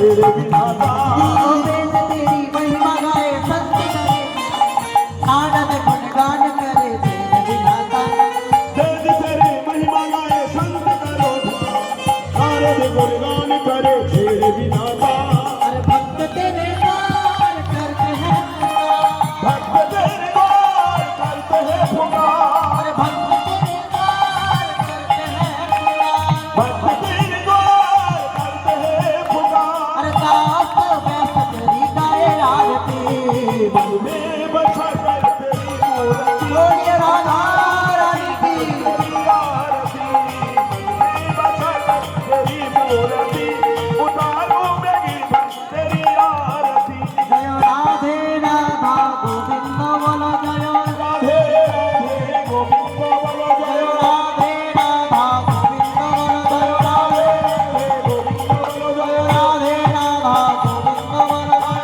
तेरे बिना का। वेद तेरी महिमा गाए संत करे, नारद गुणगान करे तेरे बिना का। वेद तेरी महिमा गाए संत करो, नारद गुणगान करे तेरे बिना का। अरे भक्त तेरे द्वार करते हैं पुकार, भक्त तेरे द्वार करते हैं पुकार। अरे भक्त तेरे द्वार करते हैं पुकार। भक्त तेरे द्वार करते हैं पुकार। अरे दास व्यास तेरी गाए आरती, मन में बसा कर तेरी मूर्ति। बोलिए राधा रानी की। तेरी आरती मन में बसा कर तेरी मूर्ति। उतारो मेरी भक्त तेरी आरती। जय राधे राधा गोविंद बोलो जय राधे राधे गोविंद बोलो जय जय। राधे राधा गोविंद बोलो जय राधे गोविंद बोलो जय जय। राधे राधा गोविंद बोलो जय।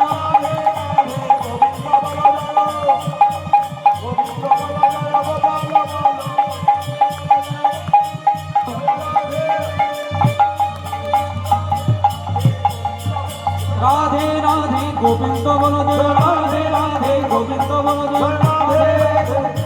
राधे राधे गोविंद बोलो जय राधे राधे गोविंद बोलो जय राधे।